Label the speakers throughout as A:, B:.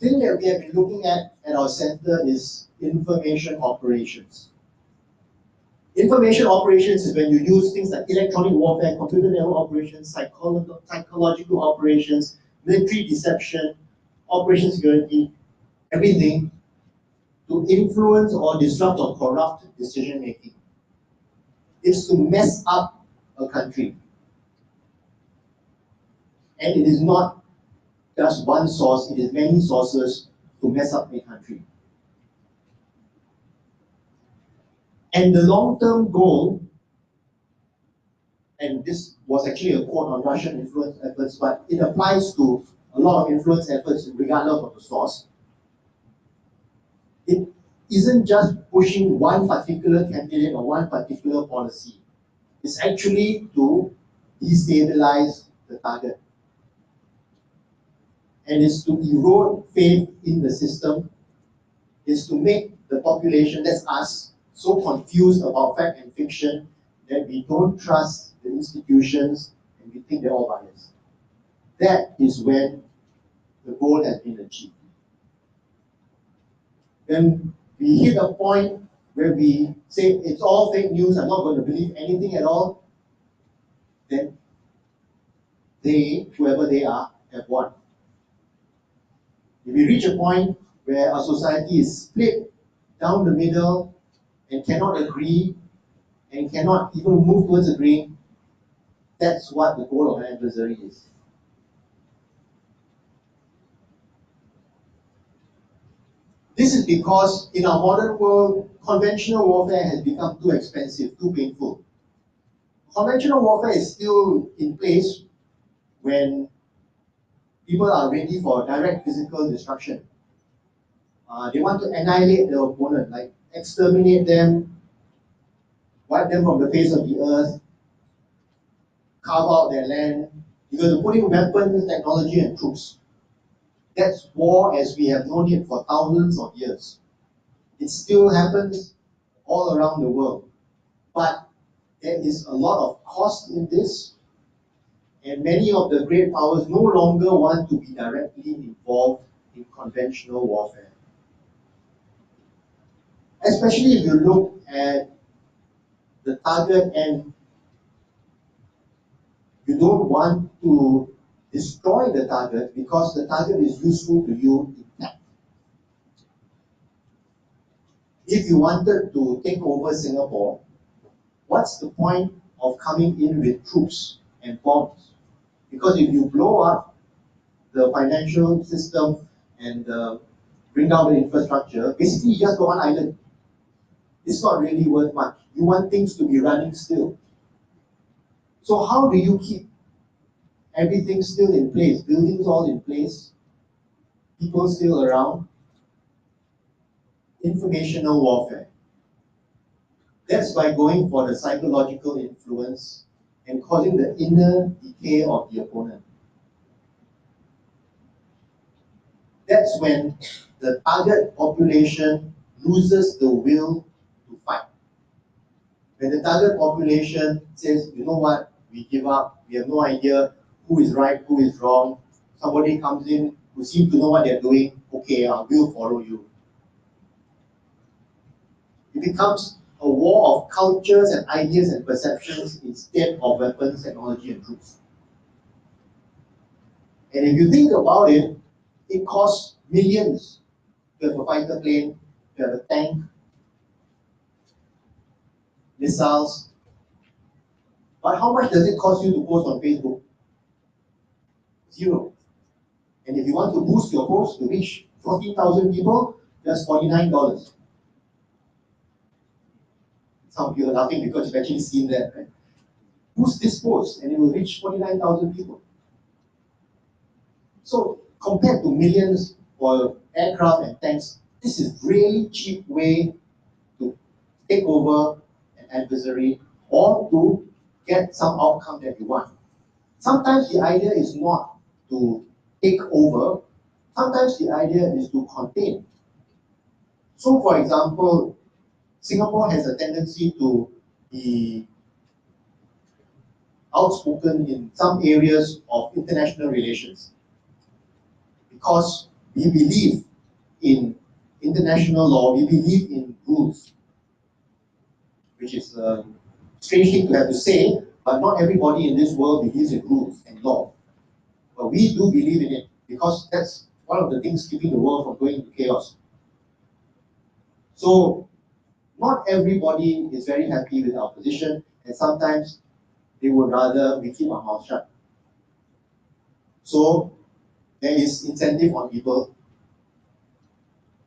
A: thing that we have been looking at our center is information operations. Information operations is when you use things like electronic warfare, computer level operations, psychological operations, military deception, operation security, everything to influence or disrupt or corrupt decision making. It's to mess up a country. And it is not just one source, it is many sources to mess up a country. And the long-term goal, and this was actually a quote on Russian influence efforts, but it applies to a lot of influence efforts regardless of the source. It isn't just pushing one particular candidate or one particular policy. It's actually to destabilize the target. And it's to erode faith in the system. It's to make the population, that's us, so confused about fact and fiction that we don't trust the institutions and we think they're all biased. That is when the goal has been achieved. When we hit a point where we say it's all fake news, I'm not going to believe anything at all, then they, whoever they are, have won. If we reach a point where our society is split down the middle and cannot agree and cannot even move towards agreeing, that's what the goal of an adversary is. This is because in our modern world, conventional warfare has become too expensive, too painful. Conventional warfare is still in place when people are ready for direct physical destruction. They want to annihilate the opponent, like exterminate them, wipe them from the face of the earth, carve out their land, because they're putting weapons, technology, and troops. That's war as we have known it for thousands of years. It still happens all around the world. But there is a lot of cost in this, and many of the great powers no longer want to be directly involved in conventional warfare. Especially if you look at the target and you don't want to destroy the target because the target is useful to you intact. If you wanted to take over Singapore, what's the point of coming in with troops and bombs? Because if you blow up the financial system and bring down the infrastructure, basically you just go on island. It's not really worth much. You want things to be running still. So how do you keep everything still in place, buildings all in place, people still around? Informational warfare. That's by going for the psychological influence and causing the inner decay of the opponent. That's when the target population loses the will to fight. When the target population says, you know what, we give up, we have no idea who is right, who is wrong, somebody comes in who seems to know what they're doing, okay, I will follow you. It becomes a war of cultures and ideas and perceptions instead of weapons, technology, and troops. And if you think about it, it costs millions to have a fighter plane, to have a tank, missiles. But how much does it cost you to post on Facebook? Zero. And if you want to boost your post to reach 14,000 people, just $49. Some of you are laughing because you've actually seen that, right? Boost this post and it will reach 49,000 people. So compared to millions for aircraft and tanks, this is really cheap way to take over an adversary or to get some outcome that you want. Sometimes the idea is not to take over, sometimes the idea is to contain. So for example, Singapore has a tendency to be outspoken in some areas of international relations because we believe in international law, we believe in rules, which is a strange thing to have to say, but not everybody in this world believes in rules and law. But we do believe in it because that's one of the things keeping the world from going into chaos. So not everybody is very happy with our position, and sometimes they would rather we keep our mouth shut. So there is incentive on people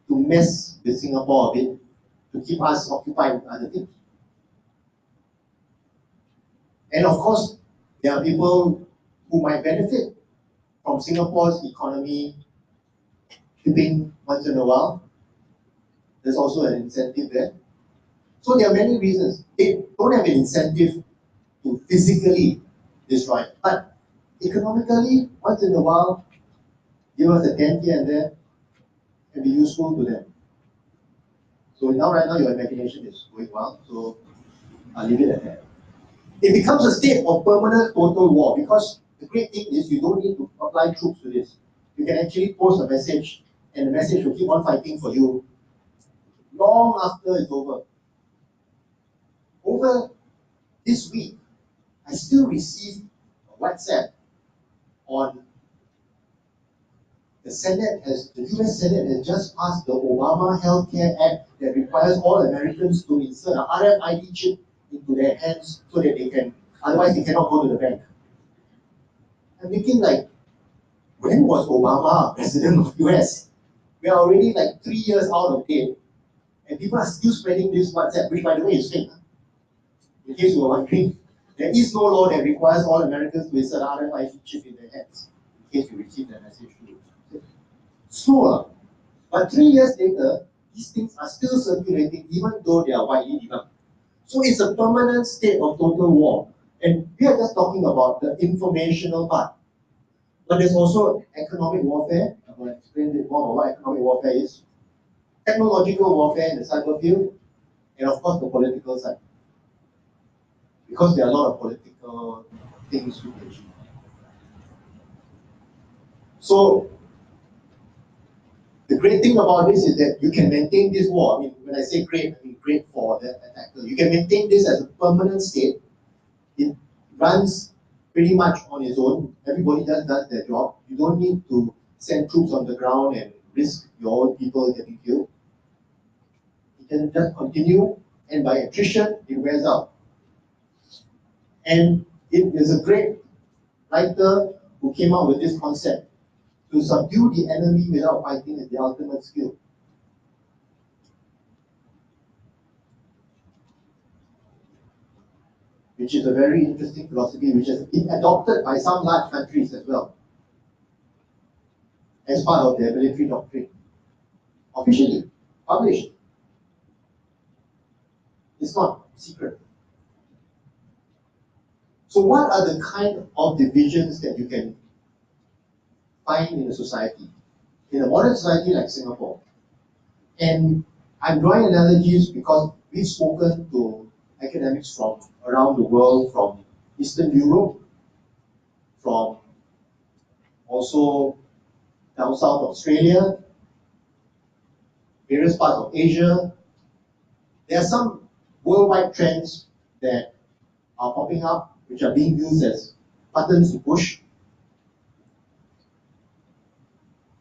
A: to mess with Singapore a bit, to keep us occupied with other things. And of course, there are people who might benefit from Singapore's economy dipping once in a while. There's also an incentive there. So there are many reasons. They don't have an incentive to physically destroy it. But economically, once in a while, give us a dent here and there and be useful to them. So now, right now, your imagination is going well, so I'll leave it at that. It becomes a state of permanent total war because the great thing is you don't need to apply troops to this. You can actually post a message and the message will keep on fighting for you long after it's over. Over this week, I still received a WhatsApp on the US Senate has just passed the Obama Healthcare Act that requires all Americans to insert an RFID chip into their hands so that they can, otherwise they cannot go to the bank. I'm thinking like, when was Obama president of US? We are already like 3 years out of date, and people are still spreading this WhatsApp, which by the way is fake. In case you were wondering, there is no law that requires all Americans to insert an RFID chip in their hands. In case you received that message too. Slower. But 3 years later, these things are still circulating even though they are widely debunked. So it's a permanent state of total war. And we are just talking about the informational part. But there's also economic warfare. I'm going to explain a bit more about what economic warfare is. Technological warfare in the cyber field, and of course the political side. Because there are a lot of political things to achieve. So the great thing about this is that you can maintain this war. I mean, when I say great, I mean great for the attacker. You can maintain this as a permanent state. It runs pretty much on its own. Everybody just does their job. You don't need to send troops on the ground and risk your own people getting killed. You can just continue, and by attrition, it wears out. And it is a great writer who came up with this concept. To subdue the enemy without fighting is the ultimate skill. Which is a very interesting philosophy which has been adopted by some large countries as well as part of their military doctrine. Officially published. It's not secret. So what are the kind of divisions that you can find in a society? In a modern society like Singapore. And I'm drawing analogies because we've spoken to academics from around the world, from Eastern Europe, from also down south Australia, various parts of Asia. There are some worldwide trends that are popping up, which are being used as buttons to push.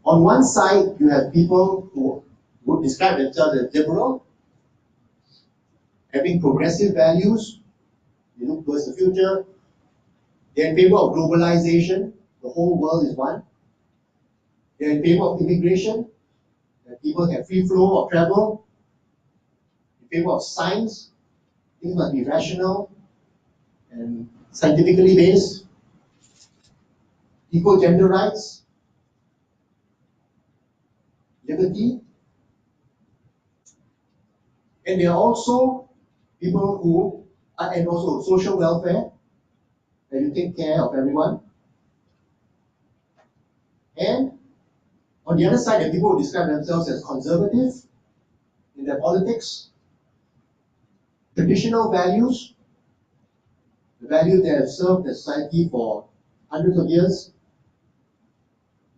A: On one side, you have people who would describe themselves as liberal, having progressive values. They look towards the future. They're in favor of globalization. The whole world is one. They're in favor of immigration, that people have free flow of travel. In favor of science, things must be rational and scientifically based. Equal gender rights, liberty. And there are also people who, and also social welfare, that you take care of everyone. And on the other side, there are people who describe themselves as conservative in their politics, traditional values, the values that have served the society for hundreds of years,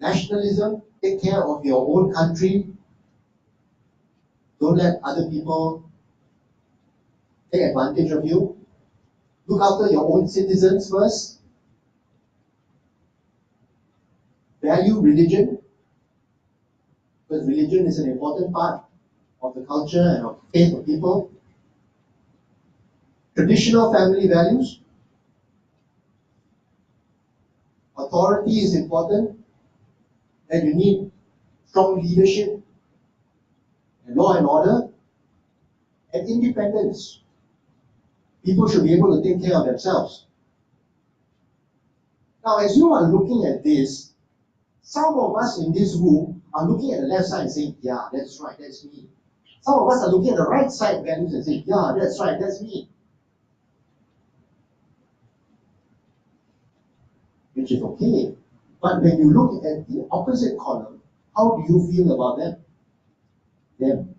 A: nationalism, Take care of your own country. Don't let other people take advantage of you. Look after your own citizens first. Value religion, because religion is an important part of the culture and of faith of people. Traditional family values. Authority is important, and you need strong leadership and law and order and independence. People should be able to take care of themselves. Now, as you are looking at this, some of us in this room are looking at the left side and saying, yeah, that's right, that's me. Some of us are looking at the right side values and saying, yeah, that's right, that's me. Which is okay. But when you look at the opposite column, how do you feel about them?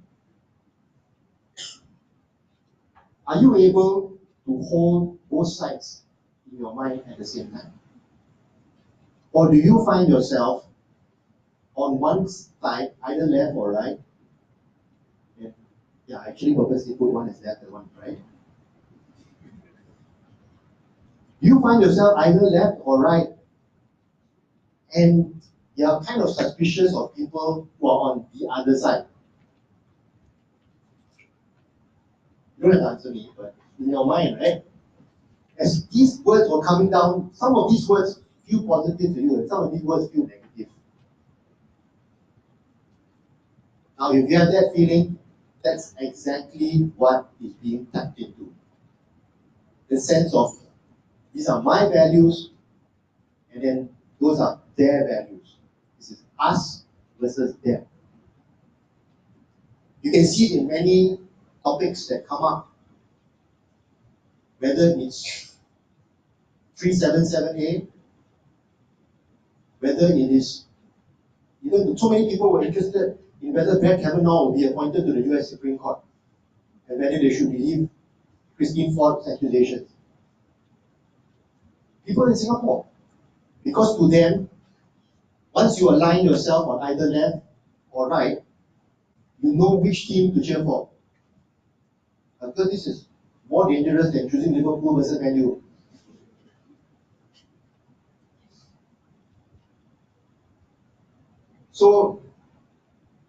A: Are you able to hold both sides in your mind at the same time? Or do you find yourself on one side, either left or right? Yeah, I actually purposely put one as left and one right. You find yourself either left or right, and you're kind of suspicious of people who are on the other side. You don't have to answer me, but in your mind, right? As these words were coming down, some of these words feel positive to you, and some of these words feel negative. Now, if you have that feeling, that's exactly what is being tapped into. The sense of, these are my values, and then those are their values. This is us versus them. You can see it in many topics that come up, whether it's 377A, whether it is, even so many people were interested in whether Brett Kavanaugh will be appointed to the US Supreme Court, and whether they should believe Christine Ford's accusations. People in Singapore, because to them, once you align yourself on either left or right, you know which team to cheer for. Because this is more dangerous than choosing Liverpool versus Man U. So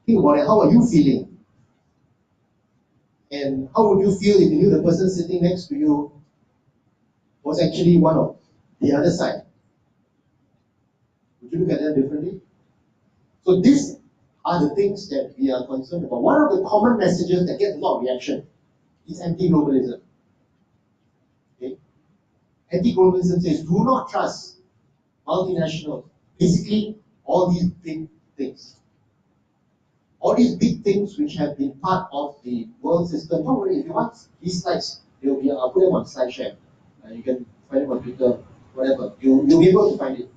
A: think about it, how are you feeling? And how would you feel if you knew the person sitting next to you was actually one of the other side? Would you look at them differently? So these are the things that we are concerned about. One of the common messages that gets a lot of reaction is anti-globalism. Okay? Anti-globalism says, do not trust multinationals. Basically, all these big things. All these big things which have been part of the world system. Don't worry, if you want these slides, I'll put them on SlideShare. You can find them on Twitter, whatever. You'll be able to find it.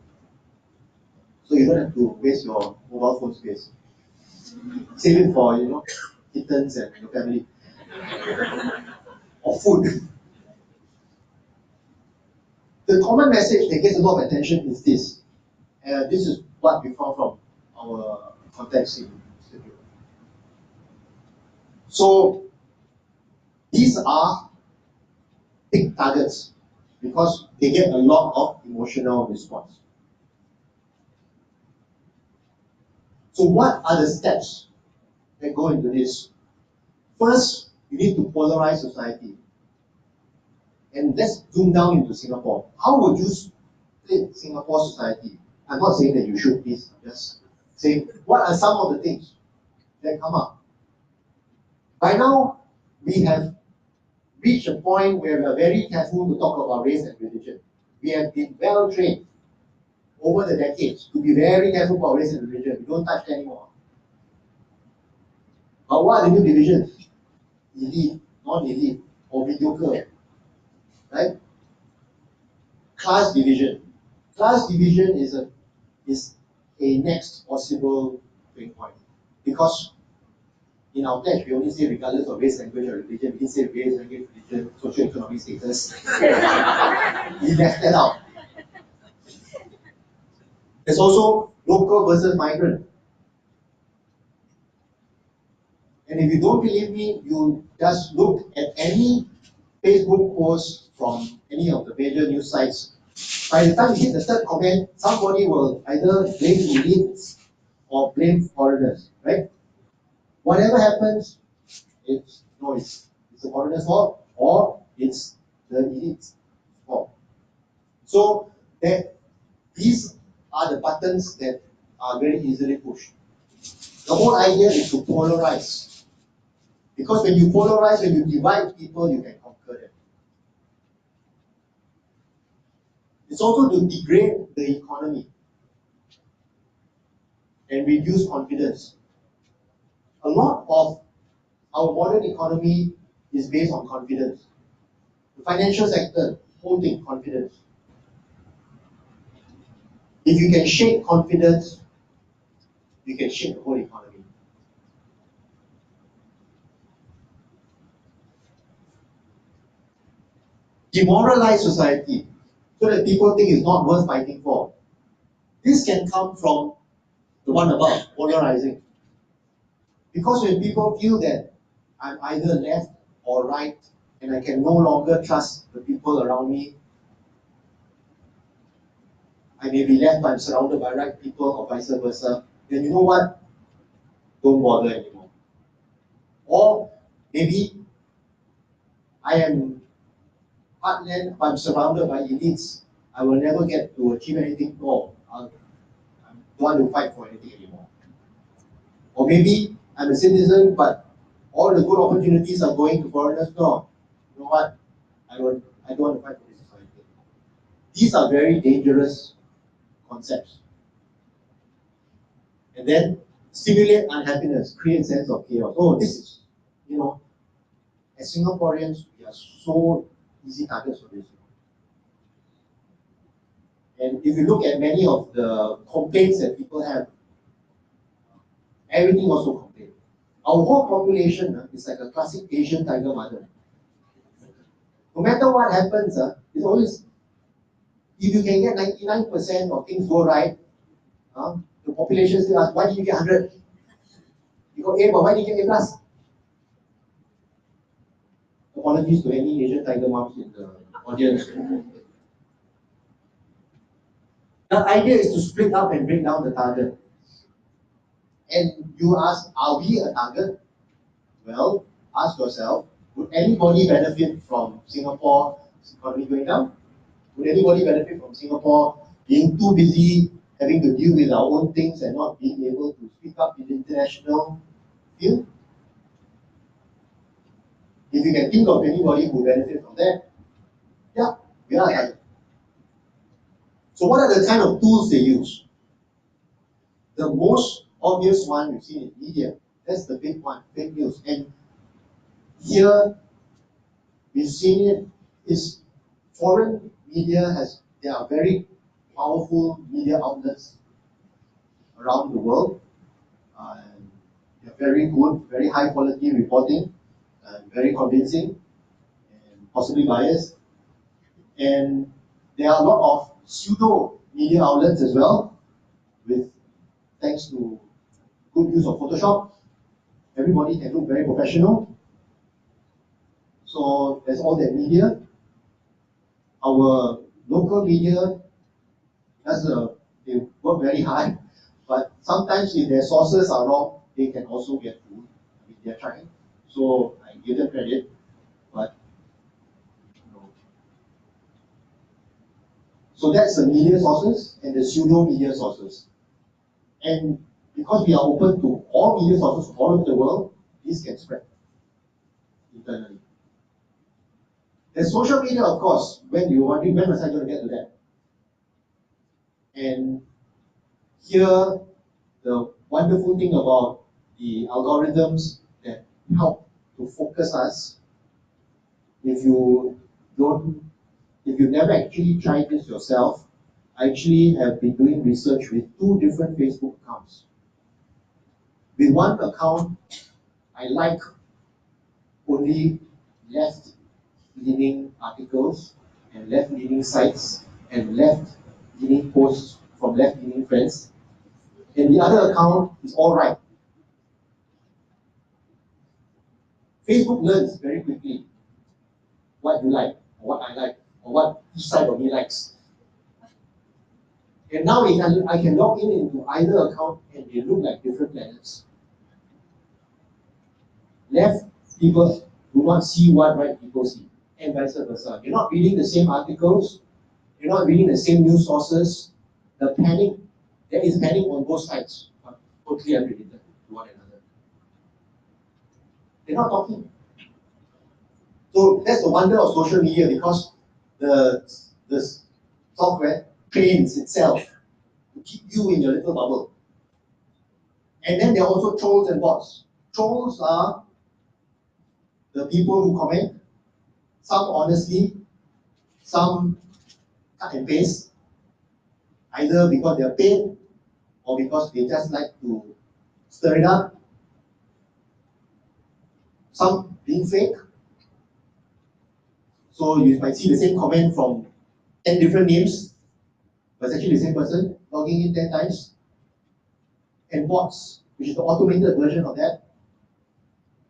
A: So you don't have to waste your mobile phone space. Save it for, kittens and your family. Or food. The common message that gets a lot of attention is this. This is what we found from our context in studio. So these are big targets because they get a lot of emotional response. So what are the steps that go into this? First, you need to polarize society. And let's zoom down into Singapore. How would you split Singapore society? I'm not saying that you should, please. I'm just saying, what are some of the things that come up? By now, we have reached a point where we are very careful to talk about race and religion. We have been well trained over the decades to be very careful about race and religion. We don't touch it anymore. But what are the new divisions? Elite, non-elite, or mediocre, right? Class division. Class division is a next possible turning point. Because in our pledge, we only say regardless of race, language, or religion. We didn't say race, language, religion, socio-economic status. We left that out. There's also local versus migrant. And if you don't believe me, you just look at any Facebook post from any of the major news sites. By the time you hit the third comment, somebody will either blame elites or blame foreigners, right? Whatever happens, it's the foreigners' fault or it's the elites' fault. So that these are the buttons that are very easily pushed. The whole idea is to polarize. Because when you polarize, when you divide people, you can conquer them. It's also to degrade the economy and reduce confidence. A lot of our modern economy is based on confidence. The financial sector, whole thing, confidence. If you can shake confidence, you can shake the whole economy. Demoralize society so that people think it's not worth fighting for. This can come from the one above, polarizing. Because when people feel that I'm either left or right and I can no longer trust the people around me, I may be left but I'm surrounded by right people or vice versa, then you know what? Don't bother anymore. Or maybe I am heartland but I'm surrounded by elites. I will never get to achieve anything more. I don't want to fight for anything anymore. Or maybe I'm a citizen but all the good opportunities are going to foreigners. No. You know what? I don't want to fight for this society. These are very dangerous concepts. And then stimulate unhappiness, create sense of chaos. Oh, this is, as Singaporeans, we are so easy targets for this. And if you look at many of the complaints that people have, everything also complain. Our whole population is like a classic Asian tiger mother. No matter what happens, it's always, if you can get 99% of things go right, the population still asks, why did you get 100? You got A, but why did you get A plus? Apologies to any Asian tiger moms in the audience. The idea is to split up and break down the target. And you ask, are we a target? Well, ask yourself, would anybody benefit from Singapore's economy going down? Would anybody benefit from Singapore being too busy having to deal with our own things and not being able to speak up in the international field? If you can think of anybody who benefit from that, yeah, we are a target. So what are the kind of tools they use? The most obvious one we've seen in media, that's the big one, fake news. And here we've seen it is foreign media they are very powerful media outlets around the world. They're very good, very high quality reporting, very convincing, and possibly biased. And there are a lot of pseudo media outlets as well, with thanks to good use of Photoshop. Everybody can look very professional. So there's all that media. Our local media, they work very hard, but sometimes if their sources are wrong, they can also get fooled. I mean, they're trying. So I give them credit, but so that's the media sources and the pseudo media sources. And because we are open to all media sources all over the world, this can spread internally. There's social media, of course. When you're wondering, when was I going to get to that? And here, the wonderful thing about the algorithms that help to focus us, if you never actually tried this yourself, I actually have been doing research with 2 different Facebook accounts. With one account, I like only left-leaning articles and left-leaning sites and left-leaning posts from left-leaning friends. And the other account is all right. Facebook learns very quickly what you like, or what I like, or what each side of me likes. And now I can log in into either account and they look like different planets. Left people do not see what right people see, and vice versa. You're not reading the same articles, you're not reading the same news sources. The panic, there is panic on both sides, but totally unrelated to one another. They're not talking. So that's the wonder of social media, because the software trains itself to keep you in your little bubble. And then there are also trolls and bots. Trolls are the people who comment, some honestly, some cut and paste, either because they're paid or because they just like to stir it up. Some being fake. So you might see the same comment from 10 different names, but it's actually the same person logging in 10 times. And bots, which is the automated version of that,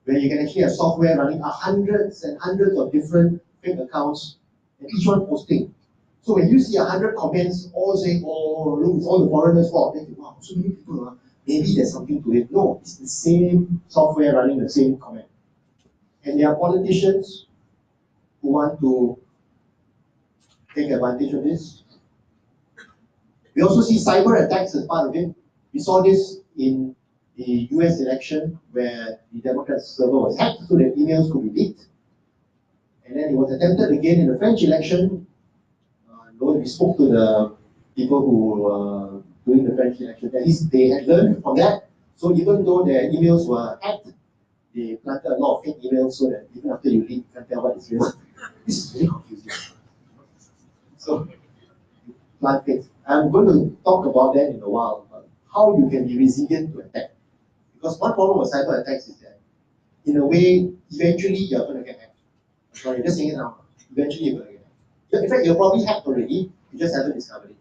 A: where you can actually have software running hundreds and hundreds of different fake accounts, and each one posting. So when you see 100 comments all saying, "Oh, look, it's all the foreigners' fault," then you think, wow, so many people, maybe there's something to it. No, it's the same software running the same comment. And there are politicians who want to take advantage of this. We also see cyber attacks as part of it. We saw this in the US election, where the Democrats' server was hacked so that emails could be leaked. And then it was attempted again in the French election. We spoke to the people who were doing the French election. At least they had learned from that. So even though their emails were hacked, they planted a lot of fake emails so that even after you read, you can't tell what is real. This is very confusing. So, plant fake. I'm going to talk about that in a while, but how you can be resilient to attack. Because one problem with cyber attacks is that, in a way, eventually you're going to get hacked. Sorry, just saying it now. Eventually you're going to get hacked. In fact, you're probably hacked already, you just haven't discovered it.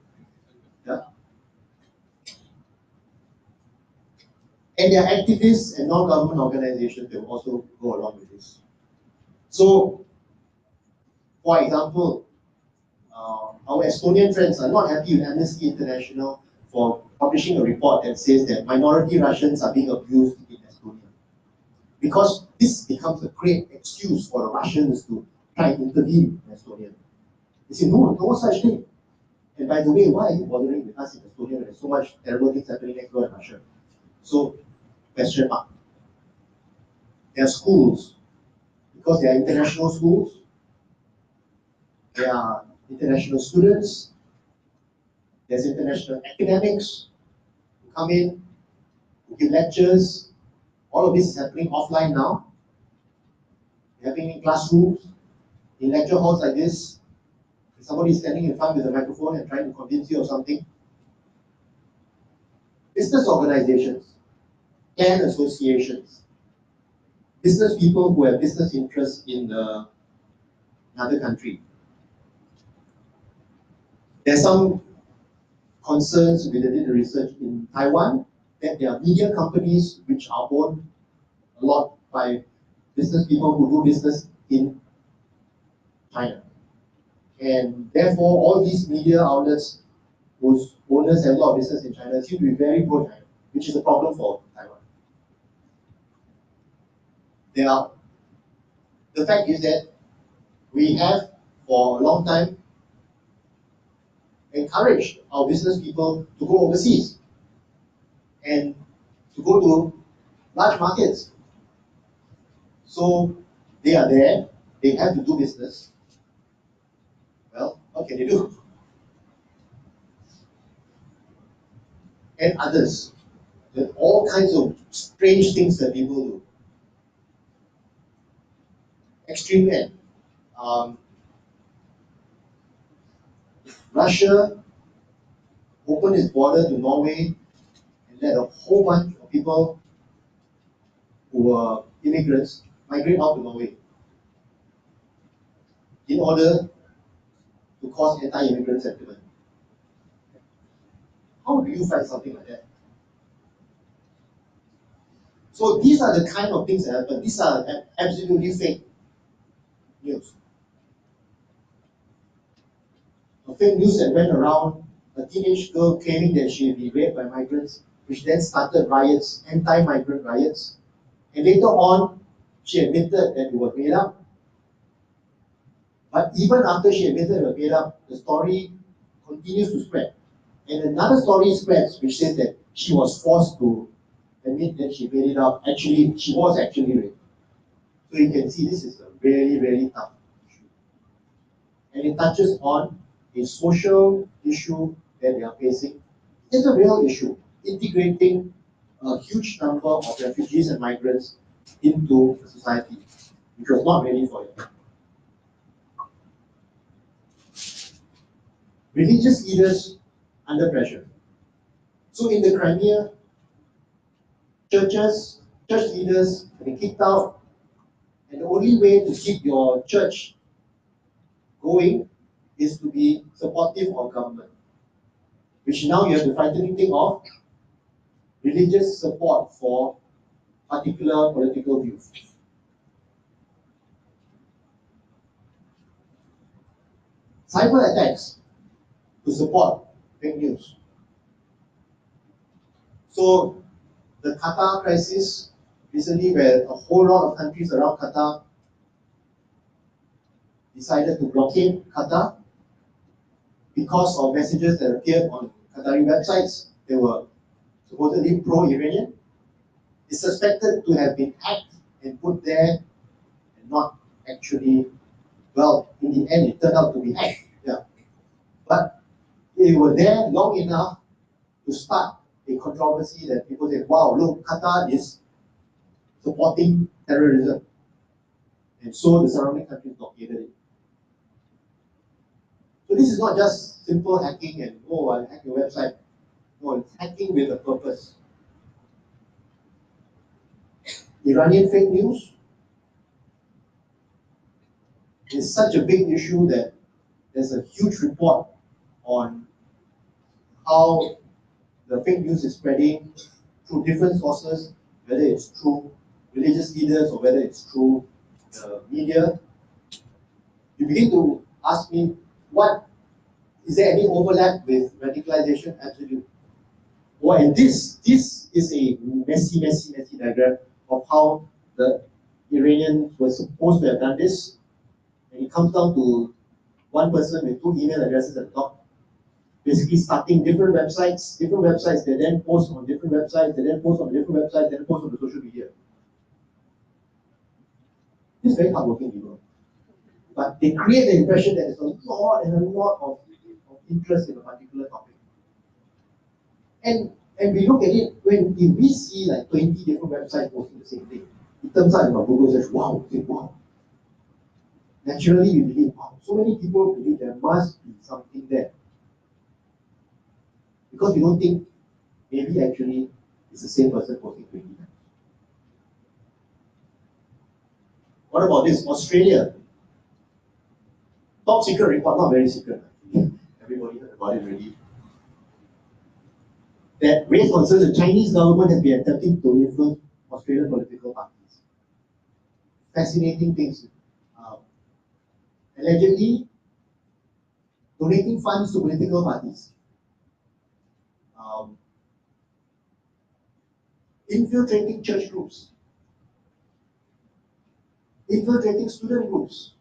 A: Yeah? And there are activists and non-government organizations that will also go along with this. So, for example, our Estonian friends are not happy with Amnesty International for publishing a report that says that minority Russians are being abused in Estonia. Because this becomes a great excuse for the Russians to try and intervene in Estonia. They say, no, no such thing. And by the way, why are you bothering with us in Estonia when there's so much terrible things happening next door in Russia? So, question mark. There are schools, because they are international schools, there are international students, there's international academics who come in, who give lectures. All of this is happening offline now. They're happening in classrooms, in lecture halls like this. Somebody is standing in front with a microphone and trying to convince you of something. Business organizations, clan associations, business people who have business interests in another country. There's some concerns with the research in Taiwan that there are media companies which are owned a lot by business people who do business in China. And therefore, all these media outlets whose owners have a lot of business in China seem to be very pro-China, which is a problem for Taiwan. The fact is that we have, for a long time, encouraged our business people to go overseas and to go to large markets. So they are there, they have to do business. Well, what can they do? And others. There are all kinds of strange things that people do. Extreme end. Russia opened its border to Norway and let a whole bunch of people who were immigrants migrate out to Norway in order to cause anti-immigrant sentiment. How do you fight something like that? So these are the kind of things that happen. These are absolutely fake news. A fake news that went around a teenage girl claiming that she had been raped by migrants, which then started riots, anti-migrant riots. And later on, she admitted that it was made up. But even after she admitted it was made up, the story continues to spread. And another story spreads which says that she was forced to admit that she made it up. Actually, she was actually raped. So you can see this is a really, really tough issue. And it touches on a social issue that they are facing. It's a real issue, integrating a huge number of refugees and migrants into society, which was not ready for it. Religious leaders under pressure. So in the Crimea, church leaders have been kicked out, and the only way to keep your church going is to be supportive of government, which now you have the frightening thing of religious support for particular political views. Cyber attacks to support fake news. So the Qatar crisis recently, where a whole lot of countries around Qatar decided to blockade Qatar because of messages that appeared on Qatari websites. They were supposedly pro-Iranian. It's suspected to have been hacked and put there and not actually, well, in the end it turned out to be hacked. Yeah. But they were there long enough to start a controversy that people say, wow, look, Qatar is supporting terrorism. And so the surrounding countries blockaded it. So this is not just simple hacking and, oh, I'll hack your website. No, it's hacking with a purpose. Iranian fake news is such a big issue that there's a huge report on how the fake news is spreading through different sources, whether it's through religious leaders or whether it's through the media. You begin to ask me, what is there any overlap with radicalization? Absolutely. Well, and this is a messy diagram of how the Iranians were supposed to have done this. And it comes down to one person with 2 email addresses at the top, basically starting different websites, they then post on different websites, they then post on different websites, then post on the social media. It's very hardworking people. But they create the impression that there's a lot and a lot of interest in a particular topic. And we look at it, if we see like 20 different websites posting the same thing, it turns out in our Google search, wow, wow. Naturally, we believe, wow, so many people believe there must be something there. Because we don't think maybe actually it's the same person posting 20 times. What about this? Australia. Top secret report, not very secret. Everybody heard about it already. That raised concerns the Chinese government has been attempting to influence Australian political parties. Fascinating things. Allegedly donating funds to political parties. Infiltrating church groups. Infiltrating student groups.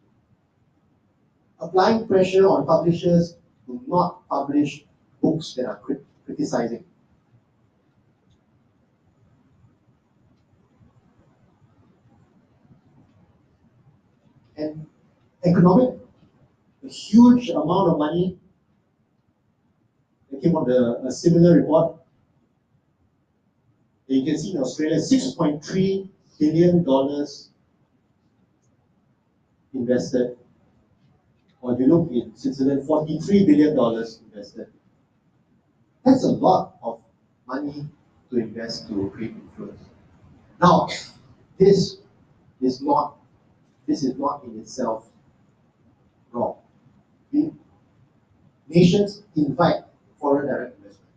A: Applying pressure on publishers to not publish books that are criticizing. And economic, a huge amount of money that came from a similar report. You can see in Australia, $6.3 billion invested. Or if you look in Switzerland, $43 billion invested. That's a lot of money to invest to create influence. Now, this is not in itself wrong. Nations invite foreign direct investment.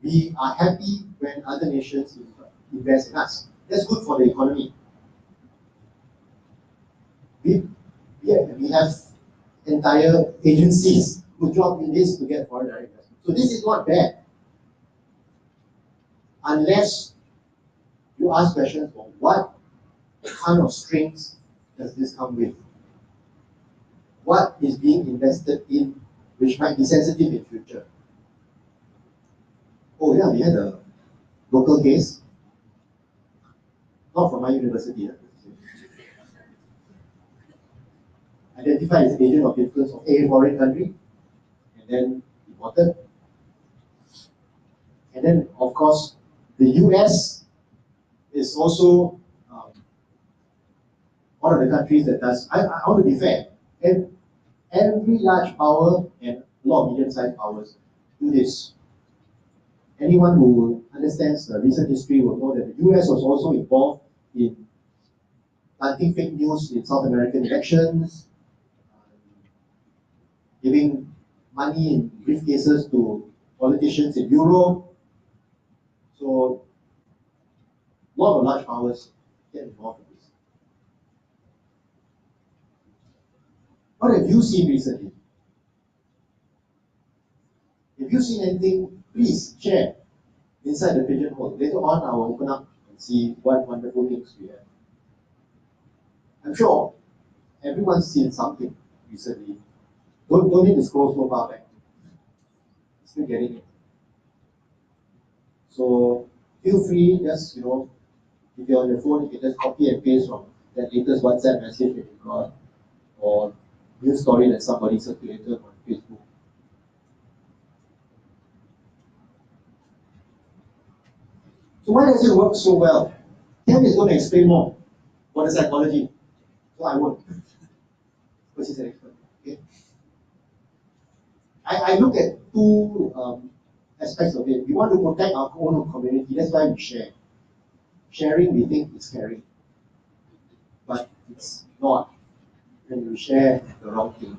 A: We are happy when other nations invest in us. That's good for the economy. We, we have entire agencies who job in this to get foreign direct investment. So this is not bad. Unless you ask questions of what kind of strings does this come with? What is being invested in which might be sensitive in future? Oh yeah, we had a local case, not from my university, identified as agent of influence of a foreign country, and then deported. And then, of course, the US is also one of the countries that does. I want to be fair. Every large power and a lot of medium-sized powers do this. Anyone who understands the recent history will know that the US was also involved in planting fake news in South American elections, giving money in briefcases to politicians in Europe. So, a lot of large powers get involved in this. What have you seen recently? If you've seen anything, please share inside the pigeonhole. Later on, I will open up and see what wonderful things we have. I'm sure everyone's seen something recently. Don't need to scroll so far back. Still getting it. So feel free, just if you're on your phone, you can just copy and paste from that latest WhatsApp message that you got, or news story that somebody circulated on Facebook. So why does it work so well? Ken is going to explain more about the psychology. So I won't, because he's an expert. Okay? I look at two aspects of it. We want to protect our own community, that's why we share. Sharing, we think, is caring. But it's not when you share the wrong thing.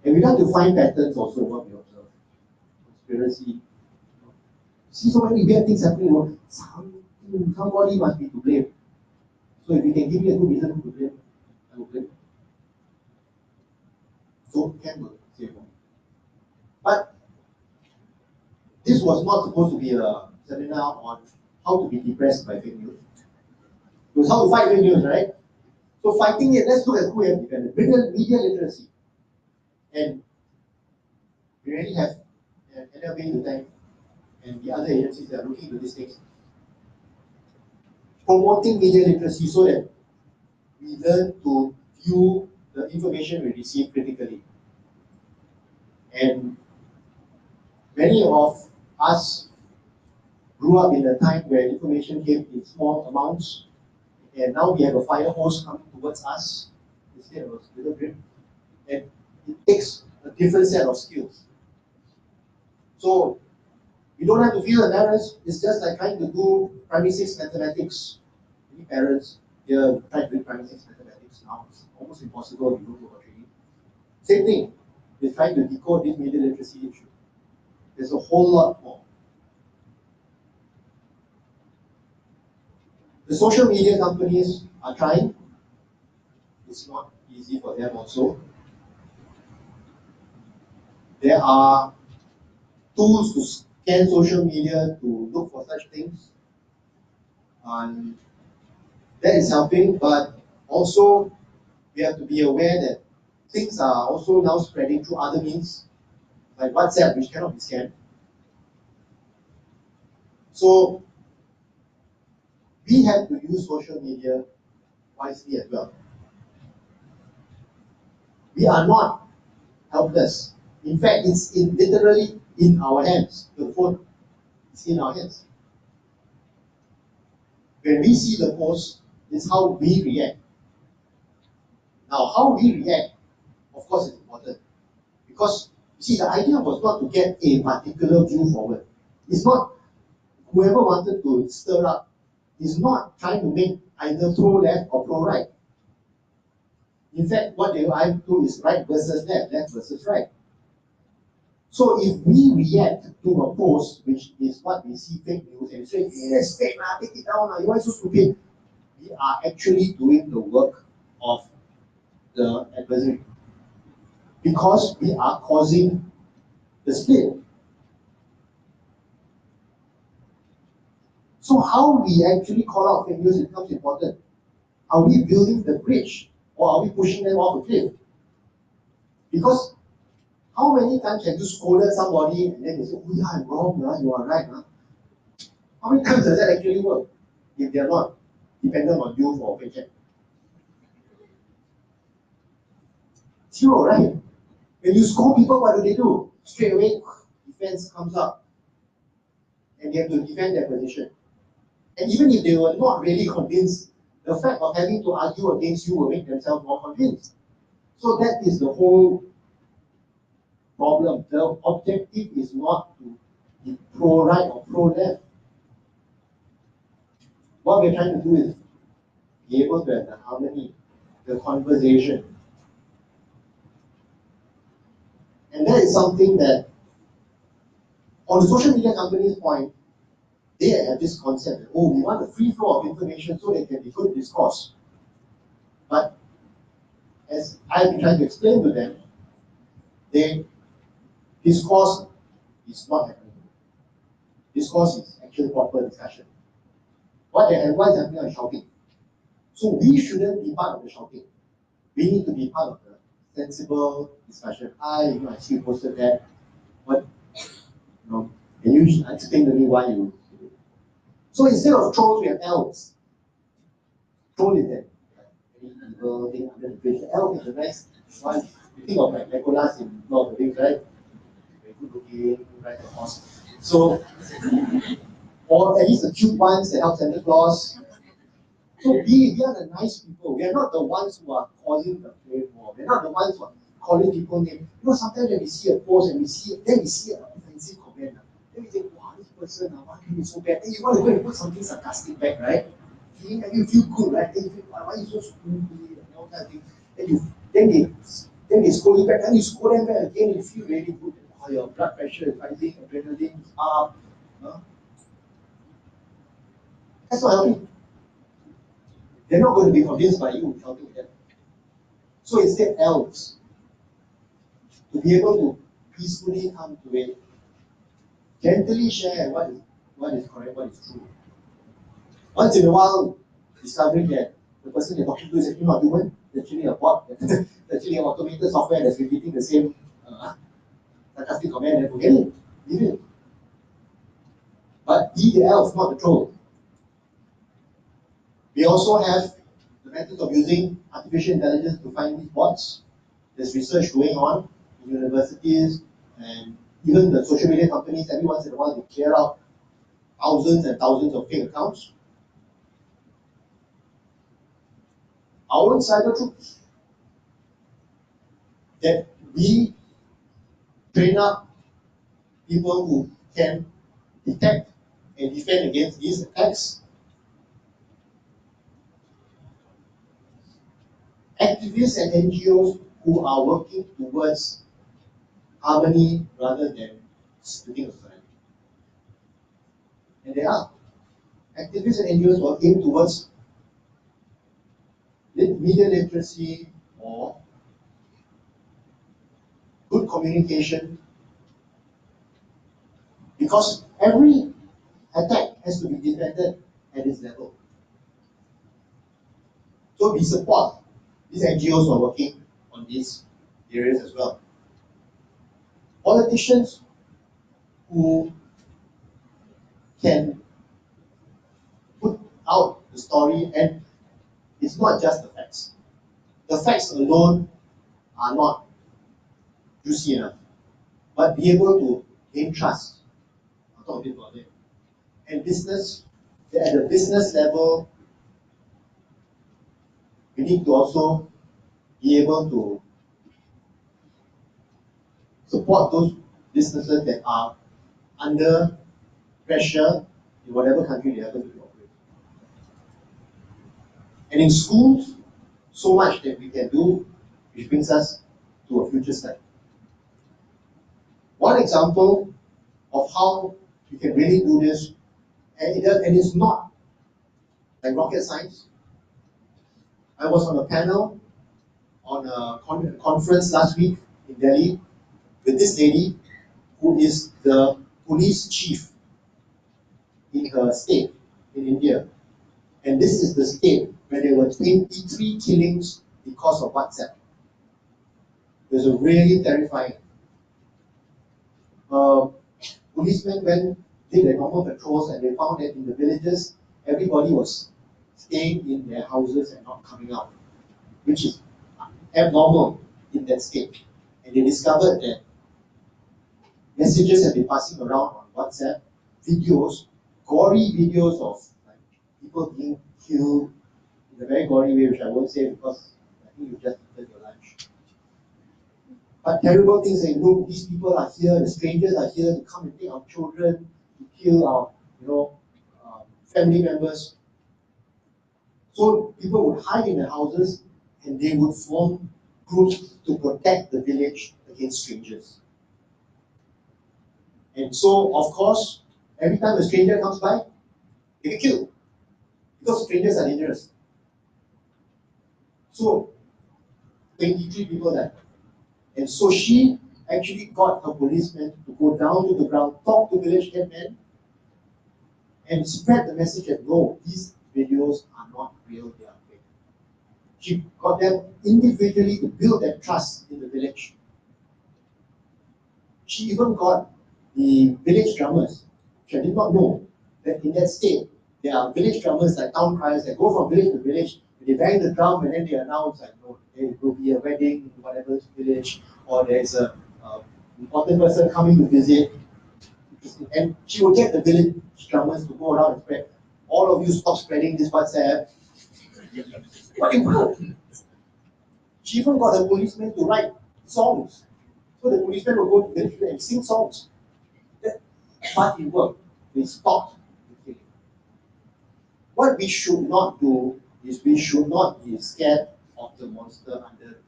A: And we like to find patterns also in what we observe. Conspiracy. See so many weird things happening. Somebody must be to blame. So if you can give me a good reason to blame, I will blame. So Ken will say more. But this was not supposed to be a seminar on how to be depressed by fake news. It was how to fight fake news, right? So fighting it, let's look at who have defended. Media literacy. And we really have NLB to thank and the other agencies that are looking into these things. Promoting media literacy so that we learn to view the information we receive critically. And many of us grew up in a time where information came in small amounts, and now we have a fire hose coming towards us instead of a little drip. And it takes a different set of skills. So you don't have to feel embarrassed. It's just like trying to do primary 6 mathematics. Many parents here try to do primary 6 mathematics now. It's almost impossible if you don't go for training. Same thing with trying to decode this media literacy issue. There's a whole lot more. The social media companies are trying. It's not easy for them also. There are tools to scan social media to look for such things. And that is helping, but also we have to be aware that things are also now spreading through other means, like WhatsApp, which cannot be scanned. So we have to use social media wisely as well. We are not helpless. In fact, it's literally in our hands. The phone is in our hands. When we see the post, it's how we react. Now, how we react, of course, is important. Because, you see, the idea was not to get a particular view forward. It's not, whoever wanted to stir up is not trying to make either pro-left or pro-right. In fact, what they want to do is right versus left, left versus right. So if we react to a post, which is what we see fake news, and say, hey, it's fake, take it down, you are so stupid, we are actually doing the work of the adversary. Because we are causing the split. So how we actually call out fake news becomes important. Are we building the bridge, or are we pushing them off a cliff? Because how many times have you scolded somebody and then they say, oh yeah, I'm wrong, you are right. How many times does that actually work if they're not dependent on you for a paycheck? Zero, right? When you scold people, what do? Straight away, defense comes up and they have to defend their position. And even if they were not really convinced, the fact of having to argue against you will make themselves more convinced. So that is the whole problem. The objective is not to be pro-right or pro-left. What we're trying to do is be able to have the harmony, the conversation. And that is something that, on the social media company's point, they have this concept that, oh, we want a free flow of information so there can be good discourse. But as I've been trying to explain to them, discourse is not happening. Discourse is actually proper discussion. What is happening is shouting. So we shouldn't be part of the shouting. We need to be part of the sensible discussion. I see you posted that. What, can you explain to me why you? So instead of trolls, we have elves. Troll is that evil thing under the bridge. Elf is a nice one. You think of like Legolas in Lord of the Rings, right? Very good looking, right? The horse. So, or at least the cute ones that help Santa Claus. So we are the nice people. We are not the ones who are causing the flame war. We're not the ones who are calling people names. Sometimes when we see a post and we see an offensive comment, then we think, wow, this person, why can be so bad? And you want to go and put something sarcastic back, right? You feel good, right? Then you think, why are you so stupid? And all that thing. Then they scold you back, and you scold them back again, and you feel really good. Oh, your blood pressure is rising, adrenaline is up. That's not helping. They're not going to be convinced by you shouting at them. So instead, elves, to be able to peacefully come to it, gently share what is correct, what is true. Once in a while, discovering that the person you're talking to is actually not human, it's actually a bot, it's actually an automated software that's repeating the same sarcastic command, and forget it, leave it. But be the elf, not the troll. We also have the methods of using artificial intelligence to find these bots. There's research going on in universities and even the social media companies. Every once in a while, they clear out thousands and thousands of fake accounts. Our own cyber troops, that we train up people who can detect and defend against these attacks. Activists and NGOs who are working towards harmony rather than splitting society. And there are activists and NGOs working towards media literacy or good communication, because every attack has to be defended at its level. So we support these NGOs who are working on these areas as well. Politicians who can put out the story, and it's not just the facts. The facts alone are not juicy enough, but be able to gain trust. I'll talk a bit about it. And business, at the business level, we need to also be able to support those businesses that are under pressure in whatever country they happen to be operating. And in schools, so much that we can do, which brings us to a future step. One example of how you can really do this, and it's not like rocket science. I was on a panel on a conference last week in Delhi with this lady who is the police chief in her state in India. And this is the state where there were 23 killings because of WhatsApp. It was really terrifying. Uh, Policemen went, did their normal patrols, and they found that in the villages, everybody was staying in their houses and not coming out, which is abnormal in that state. And they discovered that messages have been passing around on WhatsApp, videos, gory videos of like people being killed in a very gory way, which I won't say because I think you just eaten your lunch. But terrible things saying, look, these people are here, the strangers are here to come and take our children, to kill our, family members. So people would hide in their houses and they would form groups to protect the village against strangers. And so, of course, every time a stranger comes by, they get killed because strangers are dangerous. So, 23 people died. And so she actually got her policemen to go down to the ground, talk to village headmen, and spread the message that no, these videos are not real, they are fake. She got them individually to build that trust in the village. She even got the village drummers, which I did not know that in that state there are village drummers like town criers that go from village to village, and they bang the drum and then they announce like, no, there will be a wedding in whatever village, or there's a important person coming to visit. And she will get the village drummers to go around and spread. All of you stop spreading this WhatsApp. But it worked. She even got her policemen to write songs. So the policemen will go to the village and sing songs. But it worked. They stopped the killing. What we should not do is we should not be scared of the monster under.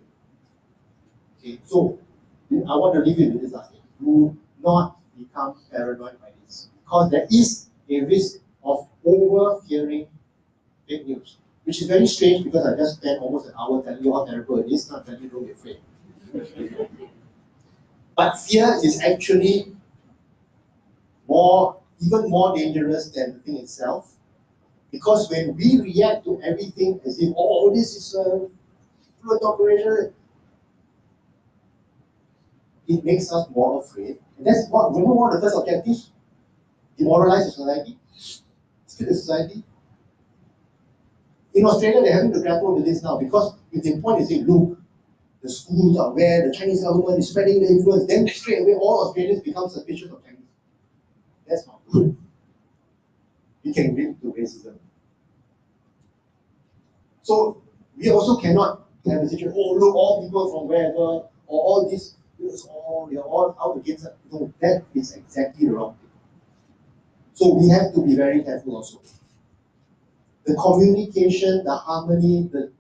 A: Okay, so I want to leave you with this last thing. Do not become paranoid by this. Because there is a risk of over-fearing fake news. Which is very strange because I just spent almost an hour telling you how terrible it is, not telling you don't be afraid. But fear is actually even more dangerous than the thing itself. Because when we react to everything as if, oh, this is a fluid operation, it makes us more afraid. And that's remember one of the first objectives? Demoralize the society, split the society. In Australia, they're having to grapple with this now because if the point is, look, the schools are where the Chinese government is spreading the influence, then straight away all Australians become suspicious of Chinese. That's not good. It can lead to racism. So we also cannot have a situation, oh look, all people from wherever, or all these, they're all out against us. No, that is exactly the wrong thing. So we have to be very careful also. The communication, the harmony, that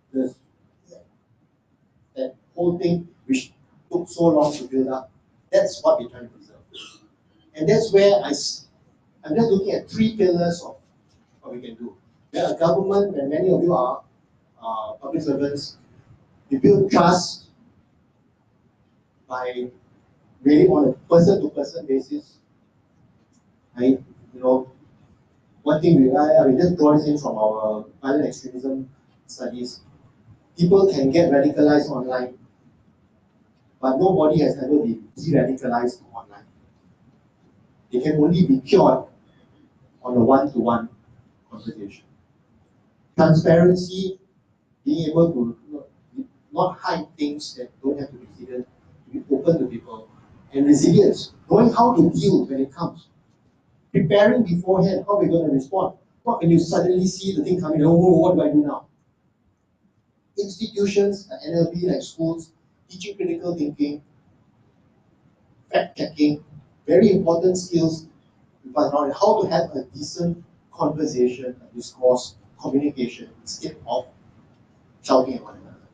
A: whole thing which took so long to build up, that's what we're trying to preserve. And that's where I'm just looking at 3 pillars of what we can do. Where a government, and many of you are public servants, you build trust by really on a person-to-person basis. Right? One thing I just draw this in from our violent extremism studies. People can get radicalized online, but nobody has ever been de-radicalized online. They can only be cured on a one-to-one conversation. Transparency, being able to not hide things that don't have to be hidden, to be open to people, and resilience, knowing how to deal when it comes. Preparing beforehand, how we're going to respond. Not when you suddenly see the thing coming, oh, what do I do now? Institutions like NLB, like schools, teaching critical thinking, fact-checking, very important skills about how to have a decent conversation, a discourse, communication, instead of shouting at one another.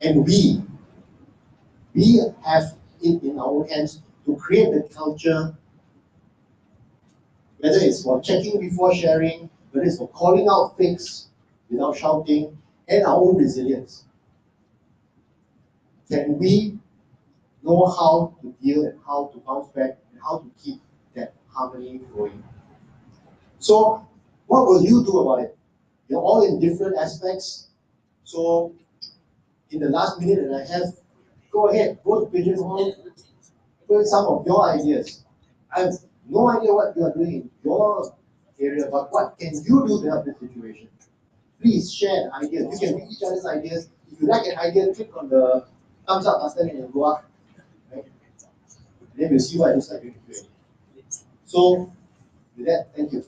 A: And we we have it in our own hands to create the culture, whether it's for checking before sharing, whether it's for calling out fakes without shouting, and our own resilience. Can we know how to deal and how to bounce back and how to keep that harmony going? So, what will you do about it? You're all in different aspects. So, in the last minute that I have, go ahead, go to Pigeonhole, put some of your ideas. I have no idea what you are doing in your area, but what can you do to help this situation? Please share ideas. You can read each other's ideas. If you like an idea, click on the thumbs up button and it'll go up. Right? Then we'll see what it looks like during the Q&A. So, with that, thank you.